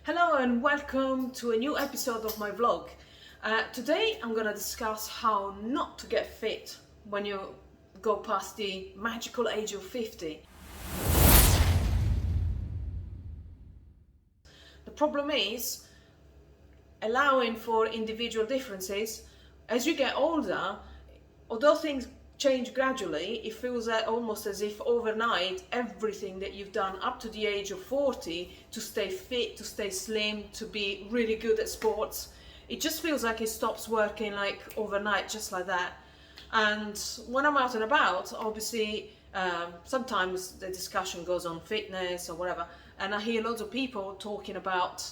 Hello and welcome to a new episode of my vlog. Today I'm going to discuss how not to get fit when you go past the magical age of 50. The problem is allowing for individual differences. As you get older, although things change gradually, it feels almost as if overnight everything that you've done up to the age of 40 to stay fit, to stay slim, to be really good at sports, it just feels like it stops working like overnight, just like that. And when I'm out and about, obviously sometimes the discussion goes on fitness or whatever, and I hear loads of people talking about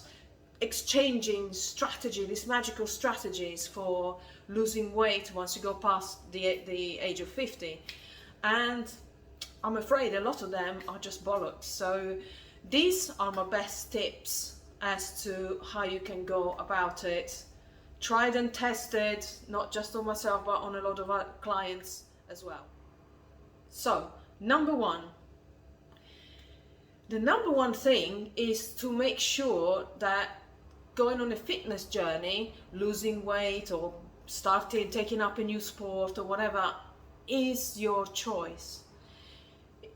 exchanging strategy, these magical strategies for losing weight once you go past the age of 50, and I'm afraid a lot of them are just bollocks. So these are my best tips as to how you can go about it, tried and tested, not just on myself but on a lot of our clients as well. So number one, the number one thing is to make sure that going on a fitness journey, losing weight or taking up a new sport or whatever, is your choice.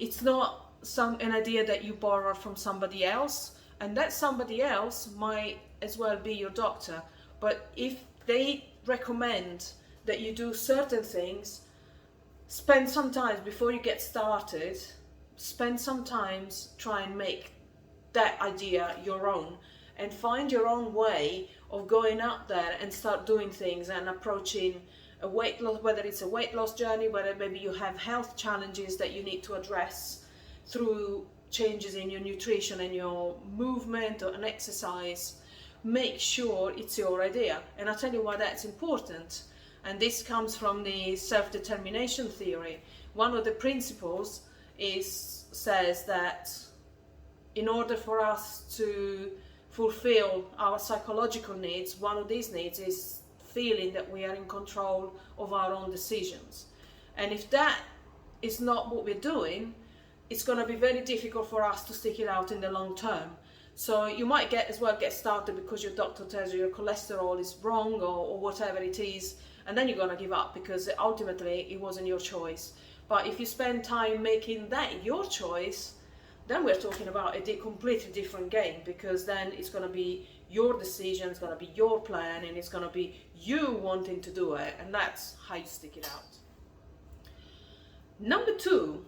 It's not an idea that you borrowed from somebody else, and that somebody else might as well be your doctor. But if they recommend that you do certain things, spend some time before you get started, spend some time try and make that idea your own, and find your own way of going out there and start doing things and approaching a weight loss, whether it's a weight loss journey, whether maybe you have health challenges that you need to address through changes in your nutrition and your movement or an exercise. Make sure it's your idea. And I'll tell you why that's important. And this comes from the self-determination theory. One of the principles says that in order for us to fulfill our psychological needs, one of these needs is feeling that we are in control of our own decisions. And if that is not what we're doing, it's going to be very difficult for us to stick it out in the long term. So you might get started because your doctor tells you your cholesterol is wrong or whatever it is, and then you're going to give up because ultimately it wasn't your choice. But if you spend time making that your choice, then we're talking about a completely different game, because then it's going to be your decision, it's going to be your plan, and it's going to be you wanting to do it, and that's how you stick it out. Number two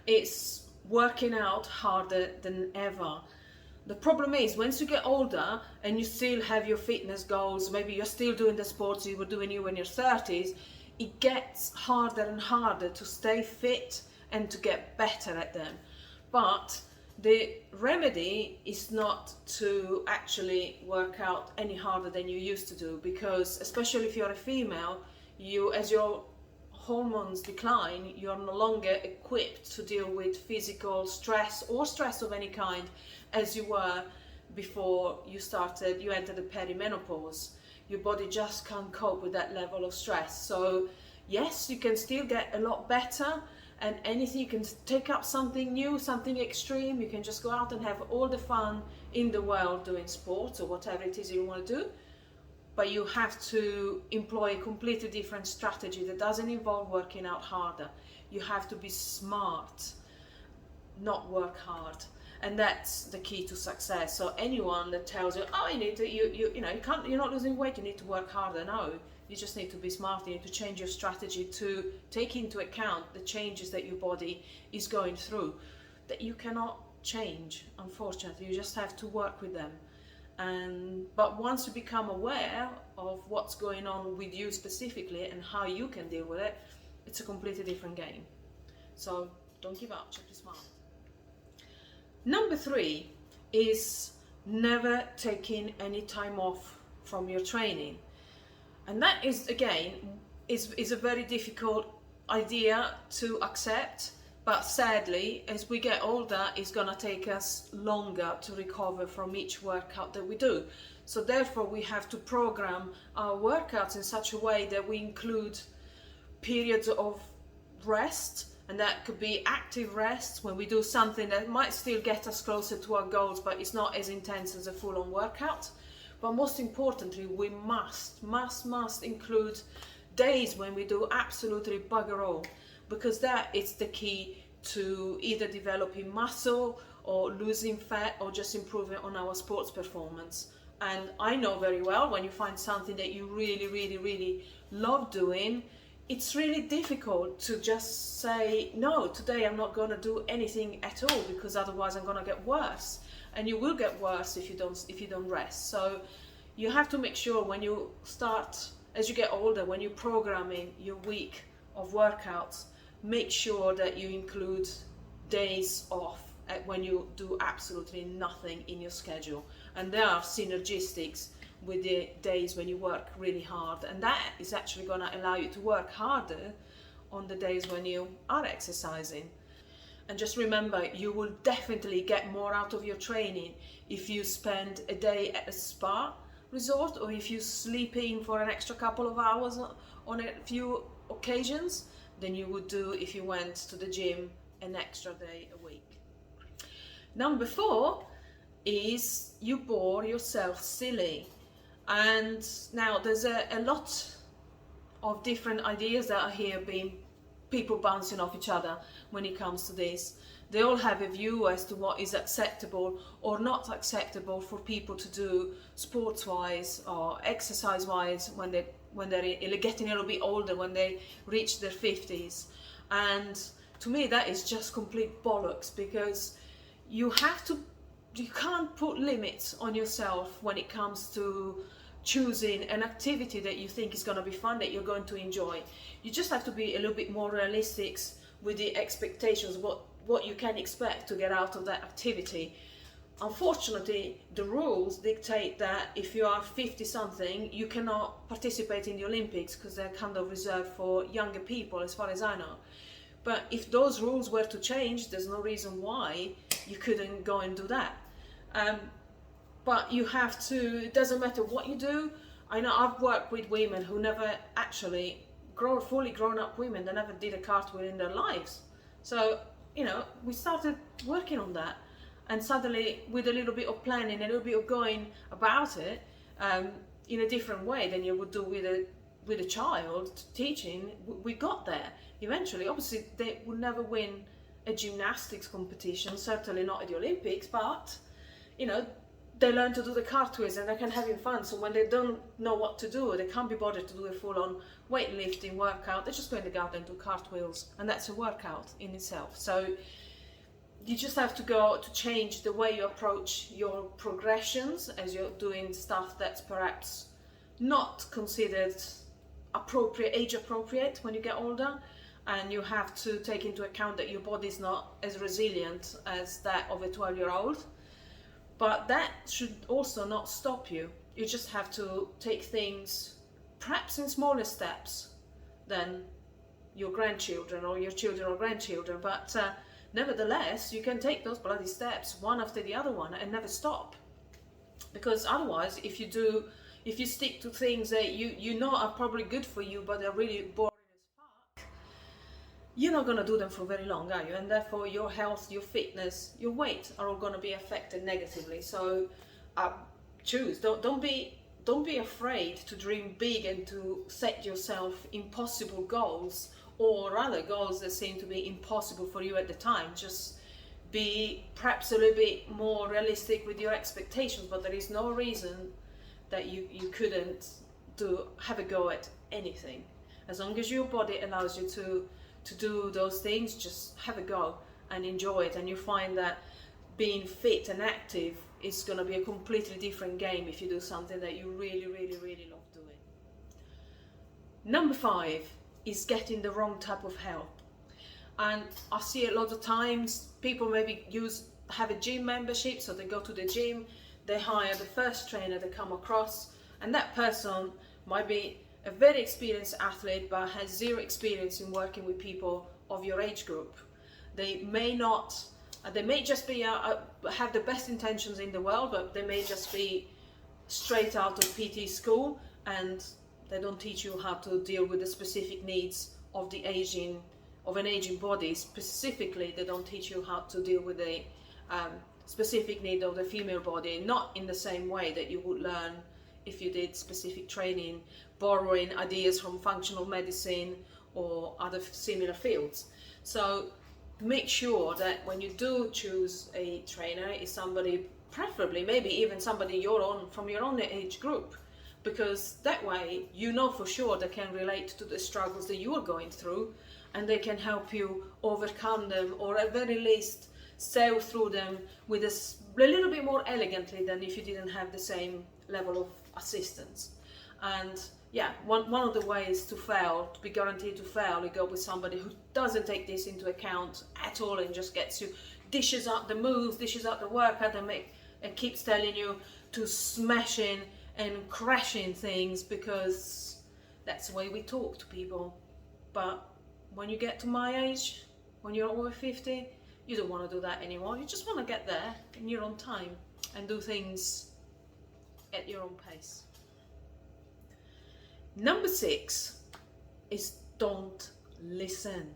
is working out harder than ever. The problem is, once you get older and you still have your fitness goals, maybe you're still doing the sports you were doing in your 30s, it gets harder and harder to stay fit and to get better at them. But the remedy is not to actually work out any harder than you used to do, because especially if you're a female, as your hormones decline, you're no longer equipped to deal with physical stress or stress of any kind as you were before you entered the perimenopause. Your body just can't cope with that level of stress. So yes, you can still get a lot better, and anything, you can take up something new, something extreme. You can just go out and have all the fun in the world doing sports or whatever it is you want to do. But you have to employ a completely different strategy that doesn't involve working out harder. You have to be smart, not work hard. And that's the key to success. So anyone that tells you, oh, you're not losing weight, you need to work harder. No, you just need to be smart. You need to change your strategy to take into account the changes that your body is going through, that you cannot change, unfortunately. You just have to work with them. But once you become aware of what's going on with you specifically and how you can deal with it, it's a completely different game. So don't give up, just be smart. Number three is never taking any time off from your training. And that is, again, is a very difficult idea to accept, but sadly, as we get older, it's going to take us longer to recover from each workout that we do. So therefore, we have to program our workouts in such a way that we include periods of rest And that could be active rest, when we do something that might still get us closer to our goals, but it's not as intense as a full-on workout. But most importantly, we must include days when we do absolutely bugger all, because that is the key to either developing muscle or losing fat or just improving on our sports performance. And I know very well, when you find something that you really love doing, it's really difficult to just say, no, today I'm not going to do anything at all, because otherwise I'm going to get worse. And you will get worse if you don't rest. So you have to make sure, when you start, as you get older, when you're programming your week of workouts, make sure that you include days off when you do absolutely nothing in your schedule. And there are synergistics with the days when you work really hard, and that is actually going to allow you to work harder on the days when you are exercising. And just remember, you will definitely get more out of your training if you spend a day at a spa resort, or if you sleep in for an extra couple of hours on a few occasions, than you would do if you went to the gym an extra day a week. Number 4 is you bore yourself silly. And now there's a lot of different ideas that are here, being people bouncing off each other when it comes to this. They all have a view as to what is acceptable or not acceptable for people to do sports-wise or exercise-wise when they're getting a little bit older, when they reach their 50s. And to me, that is just complete bollocks, because you can't put limits on yourself when it comes to choosing an activity that you think is going to be fun, that you're going to enjoy. You just have to be a little bit more realistic with the expectations, what you can expect to get out of that activity. Unfortunately, the rules dictate that if you are 50 something, you cannot participate in the Olympics, because they're kind of reserved for younger people, as far as I know. But if those rules were to change, there's no reason why you couldn't go and do that. But you have to, it doesn't matter what you do. I know I've worked with women who never actually, fully grown up women, they never did a cartwheel in their lives. So, we started working on that. And suddenly, with a little bit of planning, a little bit of going about it in a different way than you would do with a child teaching, we got there eventually. Obviously, they would never win a gymnastics competition, certainly not at the Olympics, but they learn to do the cartwheels and they can have fun. So when they don't know what to do, they can't be bothered to do a full-on weightlifting workout, they're just going to go out and do cartwheels, and that's a workout in itself. So you just have to change the way you approach your progressions as you're doing stuff that's perhaps not considered age appropriate when you get older. And you have to take into account that your body's not as resilient as that of a 12-year-old. But that should also not stop you. You just have to take things perhaps in smaller steps than your grandchildren or your children or grandchildren. But nevertheless, you can take those bloody steps one after the other one and never stop. Because otherwise, if you stick to things that you know are probably good for you, but they're really boring, you're not going to do them for very long, are you? And therefore your health, your fitness, your weight are all going to be affected negatively. So choose. Don't be afraid to dream big and to set yourself impossible goals, or rather goals that seem to be impossible for you at the time. Just be perhaps a little bit more realistic with your expectations, but there is no reason that you couldn't have a go at anything. As long as your body allows you to do those things, just have a go and enjoy it, and you find that being fit and active is going to be a completely different game if you do something that you really love doing. Number 5 is getting the wrong type of help. And I see a lot of times people maybe have a gym membership, so they go to the gym, they hire the first trainer they come across, and that person might be a very experienced athlete but has zero experience in working with people of your age group. They may just be have the best intentions in the world, but they may just be straight out of PT school, and they don't teach you how to deal with the specific needs of the aging of an aging body. Specifically, they don't teach you how to deal with the specific need of the female body, not in the same way that you would learn if you did specific training, borrowing ideas from functional medicine or other similar fields. So make sure that when you do choose a trainer, is somebody, preferably maybe even somebody from your own age group, because that way you know for sure they can relate to the struggles that you are going through, and they can help you overcome them, or at very least sail through them with a little bit more elegantly than if you didn't have the same level of assistance. And yeah, one of the ways to fail, to be guaranteed to fail, you go with somebody who doesn't take this into account at all and just gets you, dishes out the moves, dishes out the workout, and keeps telling you to smash in and crashing things, because that's the way we talk to people. But when you get to my age, when you're over 50, you don't want to do that anymore. You just want to get there in your own time and do things at your own pace. Number 6 is don't listen.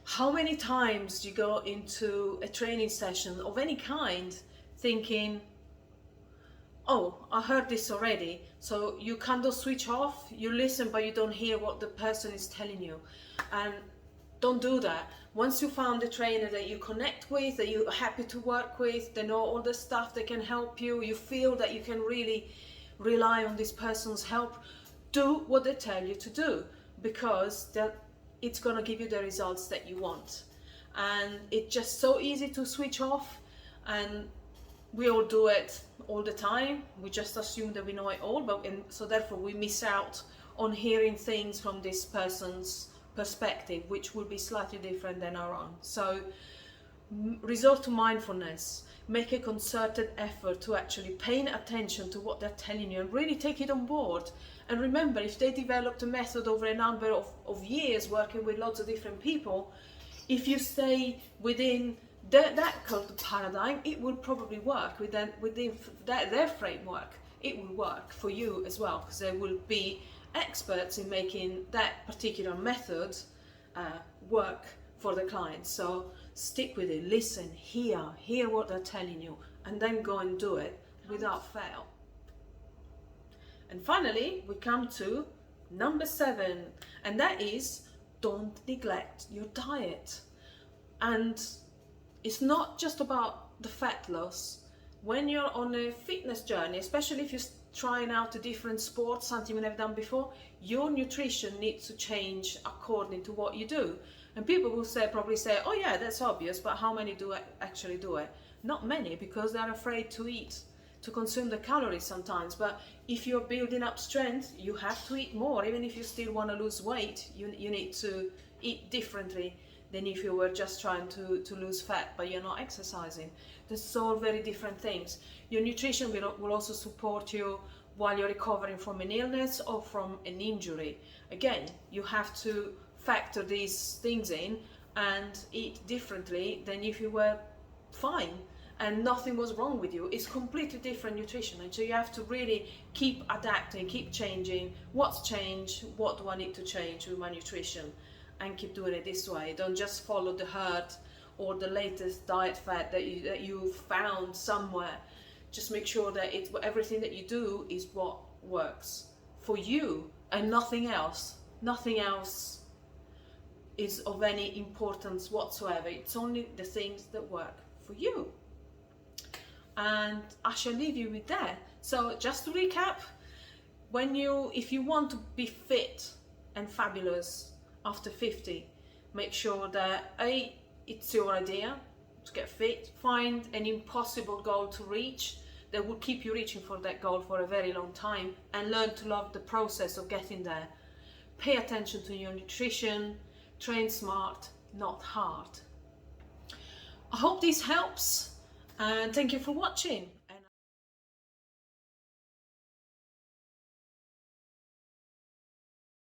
How many times do you go into a training session of any kind thinking, oh, I heard this already, so you kind of switch off, you listen but you don't hear what the person is telling you. And don't do that. Once you found a trainer that you connect with, that you're happy to work with, they know all the stuff that can help you, you feel that you can really rely on this person's help, do what they tell you to do, because it's going to give you the results that you want. And it's just so easy to switch off, and we all do it all the time. We just assume that we know it all, so therefore we miss out on hearing things from this person's perspective, which will be slightly different than our own. So resort to mindfulness, make a concerted effort to actually paying attention to what they're telling you and really take it on board. And remember, if they developed a method over a number of years working with lots of different people, if you stay within that kind of paradigm, it will probably work within their framework. It will work for you as well, because they will be experts in making that particular method work for the client. So stick with it, listen, hear what they're telling you, and then go and do it without fail. And finally, we come to number 7, and that is don't neglect your diet. And it's not just about the fat loss. When you're on a fitness journey, especially if you're trying out a different sport, something you've never done before, your nutrition needs to change according to what you do. And people will probably say, oh yeah, that's obvious, but how many do actually do it? Not many, because they're afraid to eat, to consume the calories sometimes. But if you're building up strength, you have to eat more. Even if you still want to lose weight, you need to eat differently than if you were just trying to lose fat but you're not exercising. These are all very different things. Your nutrition will also support you while you're recovering from an illness or from an injury. Again, you have to factor these things in and eat differently than if you were fine and nothing was wrong with you. It's completely different nutrition, and so you have to really keep adapting, keep changing. What's changed? What do I need to change with my nutrition? And keep doing it this way. Don't just follow the herd or the latest diet fad that you found somewhere. Just make sure that everything that you do is what works for you and nothing else. Nothing else is of any importance whatsoever. It's only the things that work for you. And I shall leave you with that. So just to recap, if you want to be fit and fabulous after 50, make sure that it's your idea to get fit. Find an impossible goal to reach that will keep you reaching for that goal for a very long time, and learn to love the process of getting there. Pay attention to your nutrition, train smart, not hard. I hope this helps, and thank you for watching.